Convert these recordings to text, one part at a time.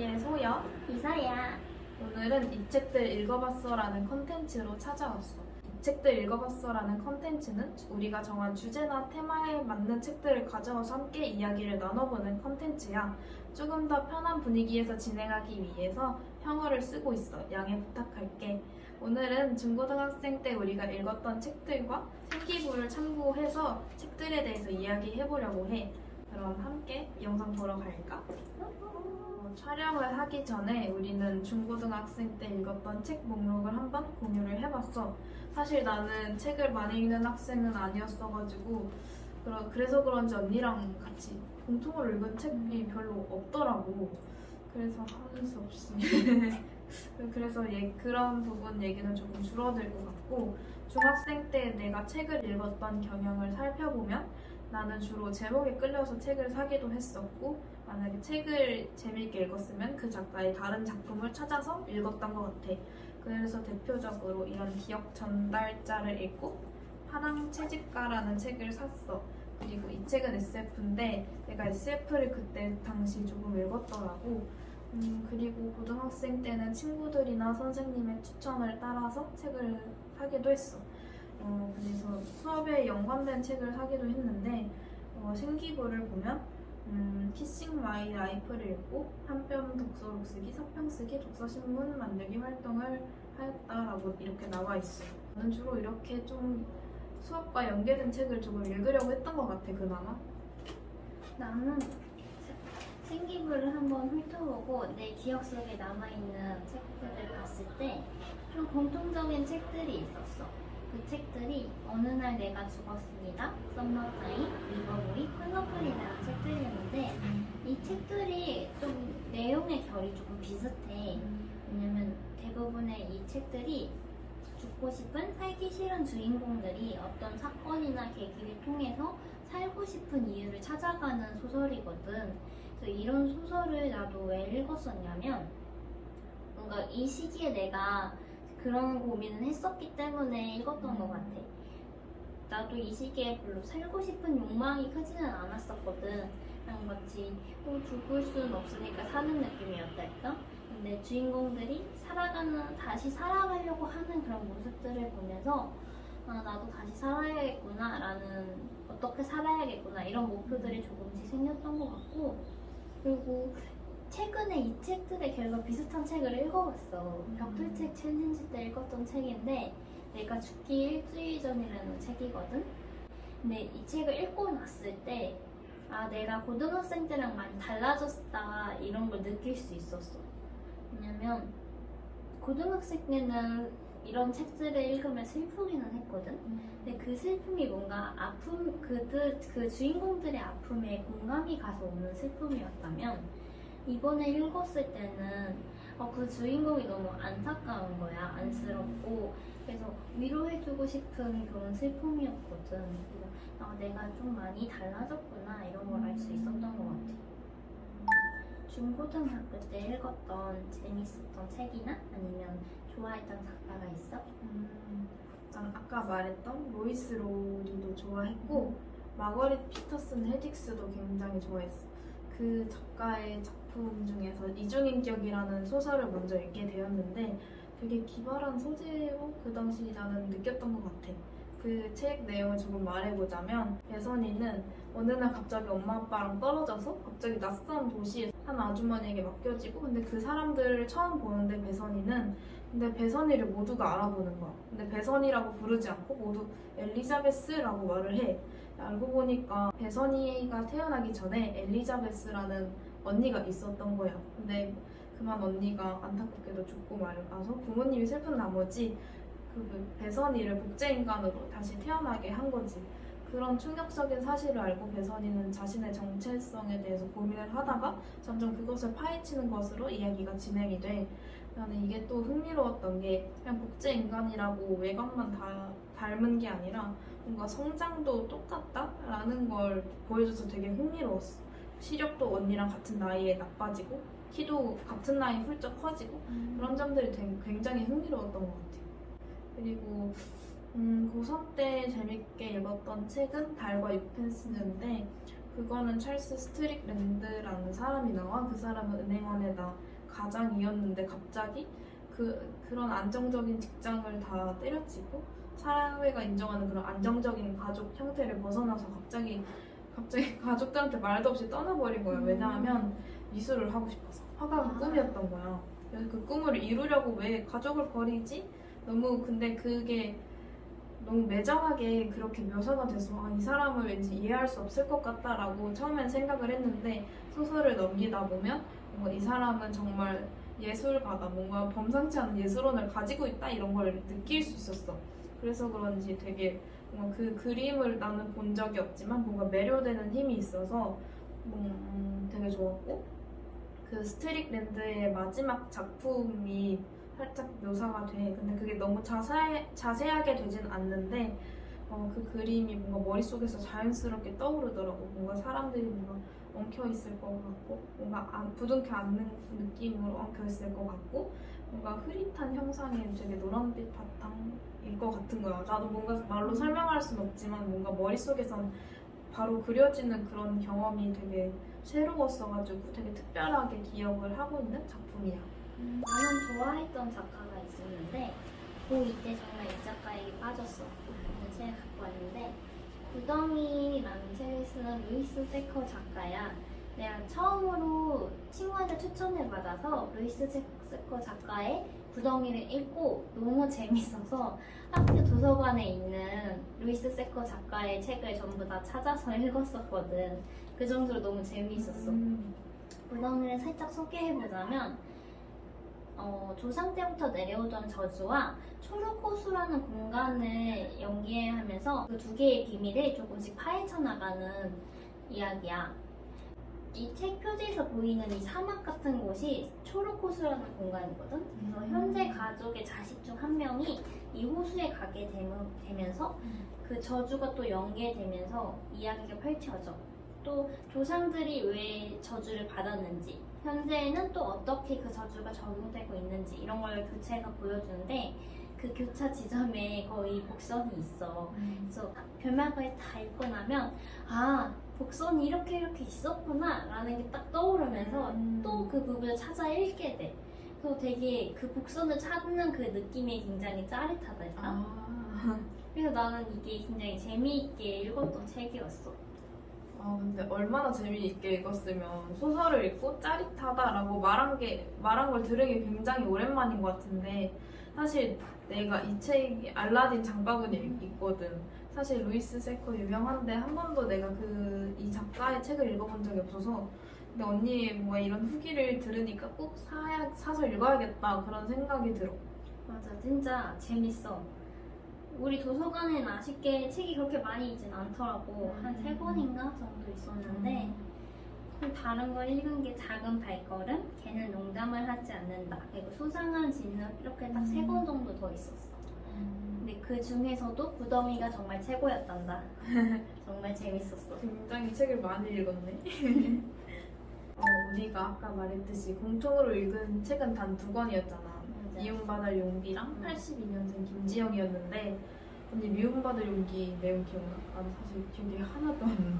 읽기의 소연 이서야. 오늘은 이 책들 읽어봤어라는 컨텐츠로 찾아왔어. 이 책들 읽어봤어라는 컨텐츠는 우리가 정한 주제나 테마에 맞는 책들을 가져와서 함께 이야기를 나눠보는 컨텐츠야. 조금 더 편한 분위기에서 진행하기 위해서 형어를 쓰고 있어. 양해 부탁할게. 오늘은 중고등학생 때 우리가 읽었던 책들과 생기부를 참고해서 책들에 대해서 이야기해보려고 해. 그럼 함께 영상 보러 갈까? 촬영을 하기 전에 우리는 중고등학생 때 읽었던 책 목록을 한번 공유를 해봤어. 사실 나는 책을 많이 읽는 학생은 아니었어가지고 그래서 그런지 언니랑 같이 공통으로 읽은 책이 별로 없더라고. 그래서 하는 수 없이 그래서 그런 부분 얘기는 조금 줄어들 것 같고, 중학생 때 내가 책을 읽었던 경향을 살펴보면 나는 주로 제목에 끌려서 책을 사기도 했었고, 만약에 책을 재미있게 읽었으면 그 작가의 다른 작품을 찾아서 읽었던 것 같아. 그래서 대표적으로 이런 기억 전달자를 읽고 파랑 채집가라는 책을 샀어. 그리고 이 책은 SF인데 내가 SF를 그때 당시 조금 읽었더라고. 그리고 고등학생 때는 친구들이나 선생님의 추천을 따라서 책을 사기도 했어. 그래서 수업에 연관된 책을 사기도 했는데, 생기부를 보면 키싱 마이 라이프를 읽고 한편 독서록 쓰기, 서평 쓰기, 독서 신문 만들기 활동을 하였다라고 이렇게 나와 있어. 저는 주로 이렇게 좀 수업과 연계된 책을 조금 읽으려고 했던 것 같아, 그나마. 나는 생기부를 한번 훑어보고 내 기억 속에 남아있는 책들을 봤을 때 좀 공통적인 책들이 있었어. 그 책들이 어느 날 내가 죽었습니다, 썸머타임, 리버보이, 콜너플이라는 책들이었는데 이 책들이 좀 내용의 결이 조금 비슷해. 왜냐면 대부분의 이 책들이 죽고 싶은, 살기 싫은 주인공들이 어떤 사건이나 계기를 통해서 살고 싶은 이유를 찾아가는 소설이거든. 그래서 이런 소설을 나도 왜 읽었었냐면, 뭔가 이 시기에 내가 그런 고민을 했었기 때문에 읽었던 것 같아. 나도 이 시기에 별로 살고 싶은 욕망이 크지는 않았었거든. 그냥 마치 죽을 수는 없으니까 사는 느낌이었달까? 근데 주인공들이 다시 살아가려고 하는 그런 모습들을 보면서 나도 다시 살아야겠구나 어떻게 살아야겠구나 이런 목표들이 조금씩 생겼던 것 같고, 그리고 최근에 이 책들의 결과 비슷한 책을 읽어봤어. 벽돌책 챌린지 때 읽었던 책인데 내가 죽기 일주일 전이라는 책이거든. 근데 이 책을 읽고 났을 때 내가 고등학생 때랑 많이 달라졌다 이런 걸 느낄 수 있었어. 왜냐면 고등학생 때는 이런 책들을 읽으면 슬프기는 했거든. 근데 그 슬픔이 뭔가 그 주인공들의 아픔에 공감이 가서 오는 슬픔이었다면, 이번에 읽었을 때는 그 주인공이 너무 안타까운 거야. 안쓰럽고. 그래서 위로해주고 싶은 그런 슬픔이었거든. 그래서 내가 좀 많이 달라졌구나 이런 걸 알 수 있었던 것 같아. 중고등학교 때 읽었던 재밌었던 책이나 아니면 좋아했던 작가가 있어? 난 아까 말했던 로이스 로리도 좋아했고, 마거릿 피터슨 헤딕스도 굉장히 좋아했어. 그 작가의 작품 중에서 이중인격이라는 소설을 먼저 읽게 되었는데 되게 기발한 소재로 그 당시 나는 느꼈던 것 같아. 그 책 내용을 조금 말해보자면, 배선이는 어느 날 갑자기 엄마 아빠랑 떨어져서 갑자기 낯선 도시에 한 아주머니에게 맡겨지고, 근데 그 사람들을 처음 보는데 근데 배선이를 모두가 알아보는 거야. 근데 배선이라고 부르지 않고 모두 엘리자베스라고 말을 해. 알고 보니까 배선이가 태어나기 전에 엘리자베스라는 언니가 있었던 거야. 근데 그만 언니가 안타깝게도 죽고 말아서 부모님이 슬픈 나머지 그 배선이를 복제인간으로 다시 태어나게 한 거지. 그런 충격적인 사실을 알고 배선이는 자신의 정체성에 대해서 고민을 하다가 점점 그것을 파헤치는 것으로 이야기가 진행이 돼. 나는 이게 또 흥미로웠던 게, 그냥 복제인간이라고 외관만 다 닮은 게 아니라 뭔가 성장도 똑같다라는 걸 보여줘서 되게 흥미로웠어. 시력도 언니랑 같은 나이에 나빠지고 키도 같은 나이에 훌쩍 커지고, 그런 점들이 굉장히 흥미로웠던 것 같아요. 그리고 고3 때 재밌게 읽었던 책은 달과 6펜스인데, 그거는 찰스 스트릭랜드라는 사람이 나와. 그 사람은 은행원에다 가장이었는데 갑자기 그런 안정적인 직장을 다 때려치고 사회가 인정하는 그런 안정적인 가족 형태를 벗어나서 갑자기 가족들한테 말도 없이 떠나버린 거야. 왜냐하면 미술을 하고 싶어서. 화가가 꿈이었던 거야. 그래서 그 꿈을 이루려고 왜 가족을 버리지? 근데 그게 너무 매정하게 그렇게 묘사가 돼서 이 사람을 왠지 이해할 수 없을 것 같다라고 처음엔 생각을 했는데 소설을 넘기다 보면 뭔가 이 사람은 정말 예술가다, 뭔가 범상치 않은 예술원을 가지고 있다 이런 걸 느낄 수 있었어. 그래서 그런지 되게 뭔가 그 그림을 나는 본 적이 없지만 뭔가 매료되는 힘이 있어서 되게 좋았고, 그 스트릭랜드의 마지막 작품이 살짝 묘사가 돼. 근데 그게 너무 자세하게 되진 않는데 그 그림이 뭔가 머릿속에서 자연스럽게 떠오르더라고. 뭔가 사람들이 뭔가 엉켜 있을 것 같고, 뭔가 부둥켜 앉는 느낌으로 엉켜 있을 것 같고, 뭔가 흐릿한 형상의 되게 노란빛 바탕일 것 같은 거야. 나도 뭔가 말로 설명할 순 없지만 뭔가 머릿속에선 바로 그려지는 그런 경험이 되게 새로웠어가지고 되게 특별하게 기억을 하고 있는 작품이야. 나는 좋아했던 작가가 있었는데 고2 때 정말 이 작가에게 빠졌어. 그래서 책을 갖고 왔는데 구덩이라는 책을 쓰는 루이스 세커 작가야. 내가 처음으로 친구한테 추천을 받아서 루이스 세커 작가의 구덩이를 읽고 너무 재밌어서 학교 도서관에 있는 루이스 세커 작가의 책을 전부 다 찾아서 읽었었거든. 그 정도로 너무 재미있었어. 구덩이를 살짝 소개해보자면 조상 때부터 내려오던 저주와 초록호수라는 공간을 연기하면서 그 두 개의 비밀을 조금씩 파헤쳐 나가는 이야기야. 이 책 표지에서 보이는 이 사막 같은 곳이 초록호수라는 공간이거든. 그래서 현재 가족의 자식 중 한 명이 이 호수에 가게 되면서 그 저주가 또 연계되면서 이야기가 펼쳐져. 또 조상들이 왜 저주를 받았는지, 현재에는 또 어떻게 그 저주가 적용되고 있는지 이런 걸 교차가 보여주는데 그 교차 지점에 거의 복선이 있어. 그래서 결말까지 다 읽고 나면 복선이 이렇게 있었구나 라는 게 딱 떠오르면서 또 그 부분을 찾아 읽게 돼. 그래서 되게 그 복선을 찾는 그 느낌이 굉장히 짜릿하달까? 그래서 나는 이게 굉장히 재미있게 읽었던 책이었어. 근데 얼마나 재미있게 읽었으면 소설을 읽고 짜릿하다라고 말한 걸 들은 게 굉장히 오랜만인 것 같은데, 사실 내가 이 책이 알라딘 장바구니에 있거든. 사실 루이스 세커 유명한데 한 번도 내가 이 작가의 책을 읽어본 적이 없어서, 근데 언니 뭔가 이런 후기를 들으니까 꼭 사서 읽어야겠다 그런 생각이 들어. 맞아, 진짜 재밌어. 우리 도서관에는 아쉽게 책이 그렇게 많이 있진 않더라고. 한 3권인가 정도 있었는데 다른 거 읽은 게 작은 발걸음, 걔는 농담을 하지 않는다, 그리고 수상한 진흙, 이렇게 딱 3권 정도 더 있었어. 근데 그 중에서도 구덩이가 정말 최고였단다. 정말 재밌었어. 굉장히 책을 많이 읽었네. 우리가 아까 말했듯이 공통으로 읽은 책은 단 2권이었잖아. 미움받을 용기랑 82년생 김지영이었는데, 언니 미움받을 용기 내용 기억나? 나는 사실 기억이 하나도 안 나.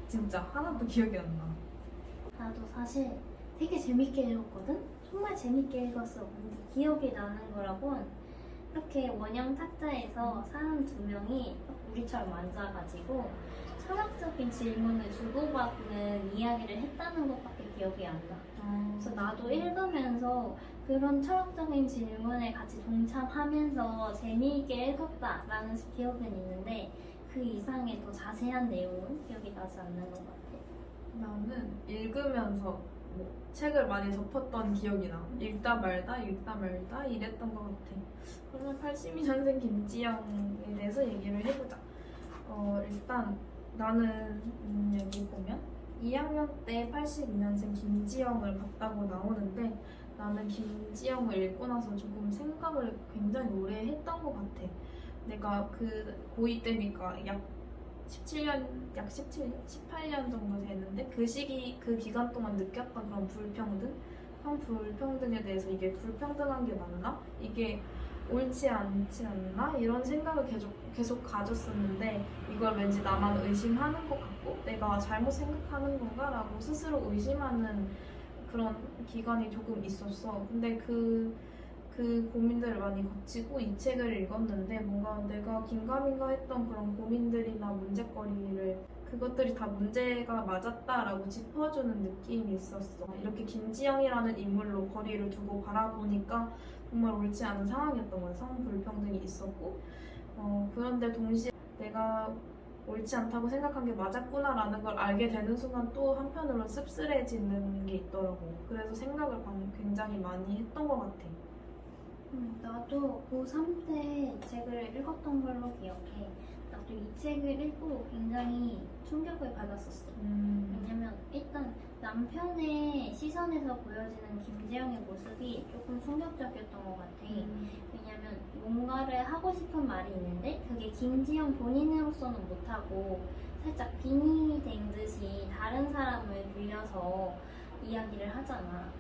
진짜 하나도 기억이 안 나. 나도 사실 되게 재밌게 읽었거든? 정말 재밌게 읽었어. 근데 기억이 나는 거라곤 이렇게 원형 탁자에서 사람 2명이 우리처럼 앉아가지고 철학적인 질문을 주고받는 이야기를 했다는 것밖에 기억이 안 나. 그래서 나도 읽으면서 그런 철학적인 질문에 같이 동참하면서 재미있게 읽었다라는 기억은 있는데 그 이상의 더 자세한 내용은 기억이 나지 않는 것 같아. 나는 읽으면서 책을 많이 덮었던 기억이 나. 읽다 말다 이랬던 것 같아. 그러면 82년생 김지영에 대해서 얘기를 해보자. 일단 나는 여기 보면 2학년 때 82년생 김지영을 봤다고 나오는데, 나는 김지영을 읽고 나서 조금 생각을 굉장히 오래 했던 것 같아. 내가 고2 때니까 약 18년 정도 됐는데, 그 기간 동안 느꼈던 그런 불평등에 대해서 이게 불평등한 게 맞나? 이게 옳지 않지 않나? 이런 생각을 계속 가졌었는데 이걸 왠지 나만 의심하는 것 같고 내가 잘못 생각하는 건가? 라고 스스로 의심하는 그런 기간이 조금 있었어. 근데 그 고민들을 많이 거치고 이 책을 읽었는데 뭔가 내가 긴가민가 했던 그런 고민들이나 문제거리를 그것들이 다 문제가 맞았다라고 짚어주는 느낌이 있었어. 이렇게 김지영이라는 인물로 거리를 두고 바라보니까 정말 옳지 않은 상황이었던 거야. 성 불평등이 있었고 그런데 동시에 내가 옳지 않다고 생각한 게 맞았구나라는 걸 알게 되는 순간 또 한편으로는 씁쓸해지는 게 있더라고. 그래서 생각을 굉장히 많이 했던 것 같아. 나도 고3 때 이 책을 읽었던 걸로 기억해. 나도 이 책을 읽고 굉장히 충격을 받았었어. 왜냐면 일단 남편의 시선에서 보여지는 김지영의 모습이 조금 충격적이었던 것 같아. 왜냐면 뭔가를 하고 싶은 말이 있는데 그게 김지영 본인으로서는 못하고 살짝 빙의 된 듯이 다른 사람을 빌려서 이야기를 하잖아.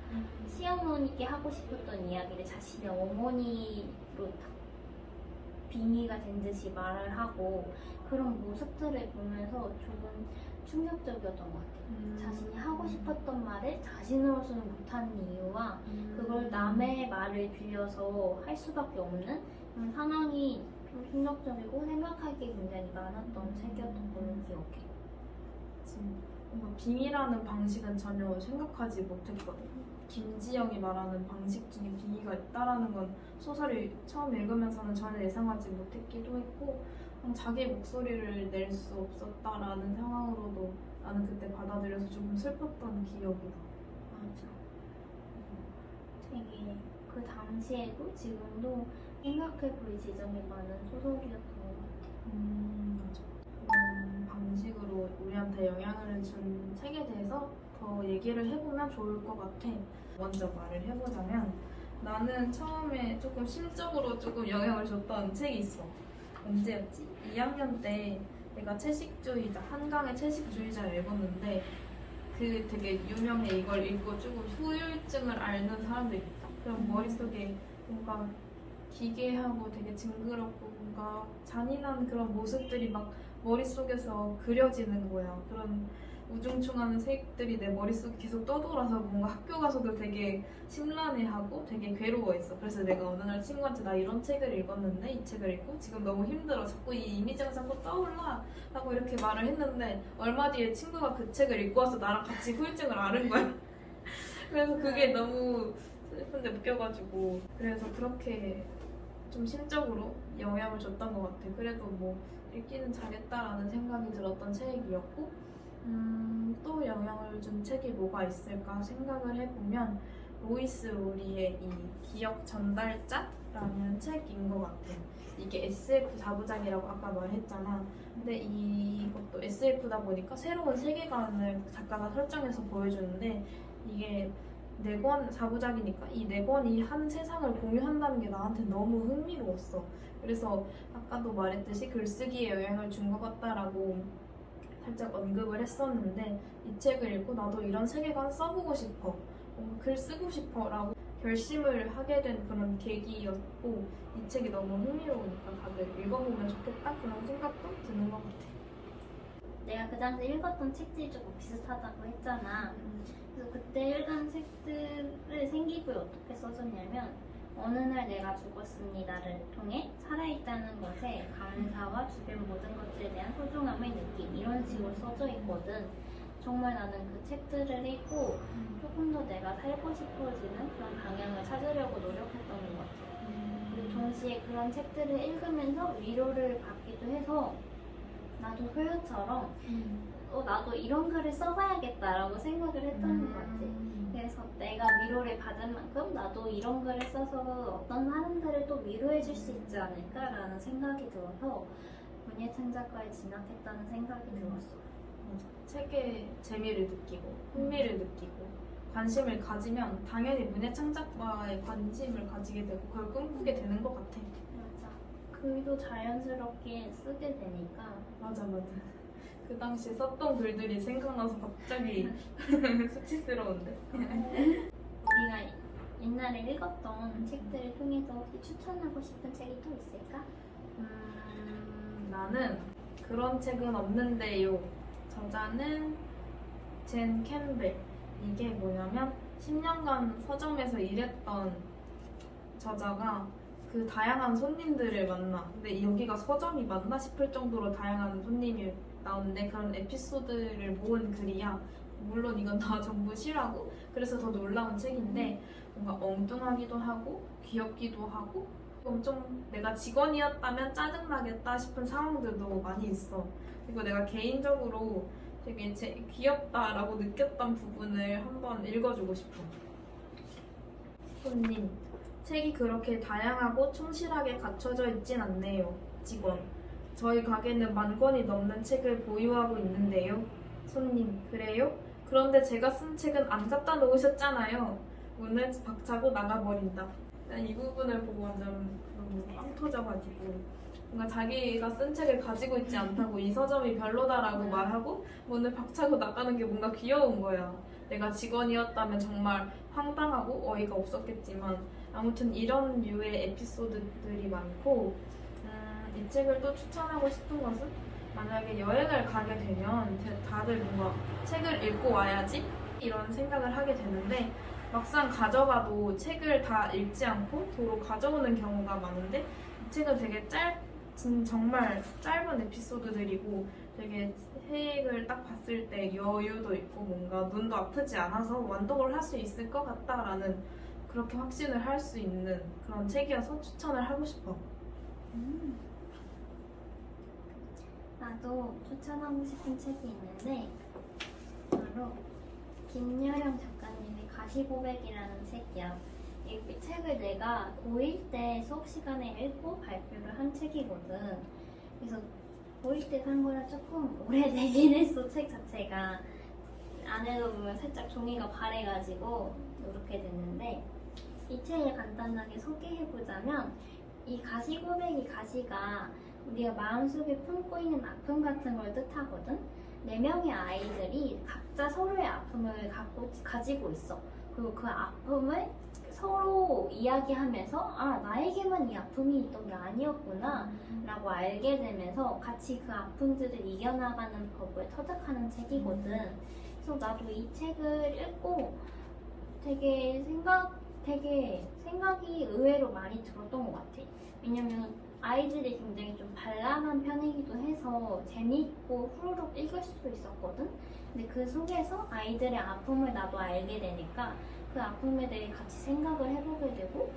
시어머니께 하고 싶었던 이야기를 자신의 어머니로 빙의가 된 듯이 말을 하고 그런 모습들을 보면서 조금 충격적이었던 것 같아. 자신이 하고 싶었던 말을 자신으로서는 못하는 이유와 그걸 남의 말을 빌려서 할 수밖에 없는 그런 상황이 좀 충격적이고 생각할 게 굉장히 많았던 책이었던 걸로 기억해. 그치. 뭔가 빙의라는 방식은 전혀 생각하지 못했거든. 김지영이 말하는 방식 중에 빙의가 있다라는 건 소설을 처음 읽으면서는 전혀 예상하지 못했기도 했고 자기 목소리를 낼 수 없었다라는 상황으로도 나는 그때 받아들여서 조금 슬펐던 기억이다. 맞아. 되게 그 당시에도 지금도 생각해 볼 지점이 많은 소설이었던 것 같아. 맞아. 그런 방식으로 우리한테 영향을 준 책에 대해서 더 얘기를 해보면 좋을 것 같아. 먼저 말을 해보자면 나는 처음에 조금 심적으로 조금 영향을 줬던 책이 있어. 언제였지? 2학년 때 내가 채식주의자, 한강의 채식주의자를 읽었는데 그 되게 유명해. 이걸 읽고 조금 후유증을 앓는 사람들이 있다. 그럼 머릿속에 뭔가 기괴하고 되게 징그럽고 뭔가 잔인한 그런 모습들이 막 머릿속에서 그려지는 거야. 그런 우중충한 색들이 내 머릿속에 계속 떠돌아서 뭔가 학교 가서도 되게 심란해하고 되게 괴로워했어. 그래서 내가 어느 날 친구한테 나 이런 책을 읽었는데 이 책을 읽고 지금 너무 힘들어. 자꾸 이 이미지가 자꾸 떠올라. 라고 이렇게 말을 했는데 얼마 뒤에 친구가 그 책을 읽고 와서 나랑 같이 후유증을 앓은 거야. 그래서 그게 너무 슬픈데 웃겨가지고 그래서 그렇게 좀 심적으로 영향을 줬던 것 같아. 그래도 뭐 읽기는 잘했다라는 생각이 들었던 책이었고 또 영향을 준 책이 뭐가 있을까 생각을 해보면 로이스 로리의 이 기억 전달자라는 책인 것 같아. 이게 SF 4부작이라고 아까 말했잖아. 근데 이것도 SF다 보니까 새로운 세계관을 작가가 설정해서 보여주는데 이게 4권 4부작이니까 이 4권이 한 세상을 공유한다는 게 나한테 너무 흥미로웠어. 그래서 아까도 말했듯이 글쓰기에 영향을 준 것 같다라고 살짝 언급을 했었는데 이 책을 읽고 나도 이런 세계관 써보고 싶어, 뭔가 글 쓰고 싶어 라고 결심을 하게 된 그런 계기였고 이 책이 너무 흥미로우니까 다들 읽어보면 좋겠다 그런 생각도 드는 것 같아. 내가 그 당시 읽었던 책들이 조금 비슷하다고 했잖아. 그래서 그때 읽은 책들을 생기부에 어떻게 써줬냐면 어느 날 내가 죽었습니다를 통해 살아있다는 것에 감사와 주변 모든 것들에 대한 소중함을 느낌 이런 식으로 써져 있거든. 정말 나는 그 책들을 읽고 조금 더 내가 살고 싶어지는 그런 방향을 찾으려고 노력했던 것 같아. 그리고 동시에 그런 책들을 읽으면서 위로를 받기도 해서 나도 소유처럼 나도 이런 글을 써봐야겠다라고 생각을 했던 것 같아. 그래서 내가 위로를 받은 만큼 나도 이런 글을 써서 어떤 사람들을 또 위로해줄 수 있지 않을까라는 생각이 들어서 문예창작과에 진학했다는 생각이 들었어. 맞아. 책에 재미를 느끼고 흥미를 느끼고 관심을 가지면 당연히 문예창작과에 관심을 가지게 되고 그걸 꿈꾸게 되는 것 같아. 맞아. 글도 자연스럽게 쓰게 되니까. 맞아. 그 당시 썼던 글들이 생각나서 갑자기 수치스러운데. 우리가 옛날에 읽었던 책들을 통해서 혹시 추천하고 싶은 책이 또 있을까? 나는 그런 책은 없는데요. 저자는 젠 캠벨. 이게 뭐냐면 10년간 서점에서 일했던 저자가 그 다양한 손님들을 만나. 근데 여기가 서점이 맞나 싶을 정도로 다양한 손님이 나오는데 그런 에피소드를 모은 글이야. 물론 이건 다 전부 시라고 그래서 더 놀라운 책인데 뭔가 엉뚱하기도 하고 귀엽기도 하고 엄청 내가 직원이었다면 짜증나겠다 싶은 상황들도 많이 있어. 그리고 내가 개인적으로 되게 귀엽다라고 느꼈던 부분을 한번 읽어주고 싶어. 손님, 책이 그렇게 다양하고 충실하게 갖춰져 있진 않네요. 직원, 저희 가게는 10,000권이 넘는 책을 보유하고 있는데요. 손님, 그래요? 그런데 제가 쓴 책은 안 갖다 놓으셨잖아요. 문을 박차고 나가버린다. 난 이 부분을 보고 완전 너무 빵 터져가지고 뭔가 자기가 쓴 책을 가지고 있지 않다고 이 서점이 별로다라고 말하고 문을 박차고 나가는 게 뭔가 귀여운 거야. 내가 직원이었다면 정말 황당하고 어이가 없었겠지만 아무튼 이런 류의 에피소드들이 많고 이 책을 또 추천하고 싶은 것은 만약에 여행을 가게 되면 다들 뭔가 책을 읽고 와야지 이런 생각을 하게 되는데 막상 가져가도 책을 다 읽지 않고 도로 가져오는 경우가 많은데 이 책은 되게 정말 짧은 에피소드들이고 되게 책을 딱 봤을 때 여유도 있고 뭔가 눈도 아프지 않아서 완독을 할 수 있을 것 같다라는 그렇게 확신을 할 수 있는 그런 책이어서 추천을 하고 싶어. 나도 추천하고 싶은 책이 있는데 바로 김여령 작가님의 가시고백이라는 책이야. 이 책을 내가 고1 때 수업 시간에 읽고 발표를 한 책이거든. 그래서 고1 때 산 거라 조금 오래되긴 했어. 책 자체가 안에도 보면 살짝 종이가 바래가지고 이렇게 됐는데 이 책을 간단하게 소개해보자면 이 가시고백이 가시가 우리가 마음속에 품고 있는 아픔 같은 걸 뜻하거든. 4명의 아이들이 각자 서로의 아픔을 가지고 있어. 그리고 그 아픔을 서로 이야기하면서 아, 나에게만 이 아픔이 있던 게 아니었구나 라고 알게 되면서 같이 그 아픔들을 이겨나가는 법을 터득하는 책이거든. 그래서 나도 이 책을 읽고 되게 생각이 의외로 많이 들었던 것 같아. 왜냐면 아이들이 굉장히 좀 발랄한 편이기도 해서 재미있고 후루룩 읽을 수도 있었거든. 근데 그 속에서 아이들의 아픔을 나도 알게 되니까 그 아픔에 대해 같이 생각을 해보게 되고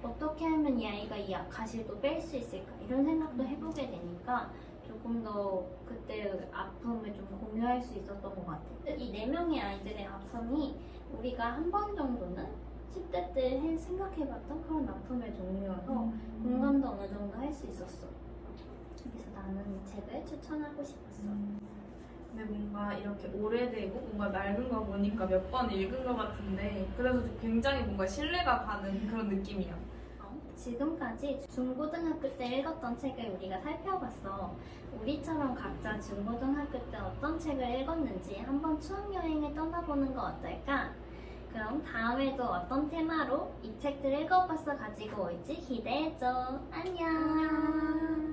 어떻게 하면 이 아이가 이 가시도 뺄 수 있을까 이런 생각도 해보게 되니까 조금 더 그때 아픔을 좀 공유할 수 있었던 것 같아. 이 4명의 아이들의 아픔이 우리가 한 번 정도는 10대 때 생각해봤던 그런 아픔의 종류여서 공감도 어느 정도 할 수 있었어. 그래서 나는 이 책을 추천하고 싶었어. 근데 뭔가 이렇게 오래되고 뭔가 낡은 거 보니까 몇 번 읽은 것 같은데 그래서 굉장히 뭔가 신뢰가 가는 그런 느낌이야. 지금까지 중고등학교 때 읽었던 책을 우리가 살펴봤어. 우리처럼 각자 중고등학교 때 어떤 책을 읽었는지 한번 추억여행을 떠나보는 거 어떨까? 그럼 다음에도 어떤 테마로 이 책들 읽어봤어 가지고 올지 기대해줘. 안녕.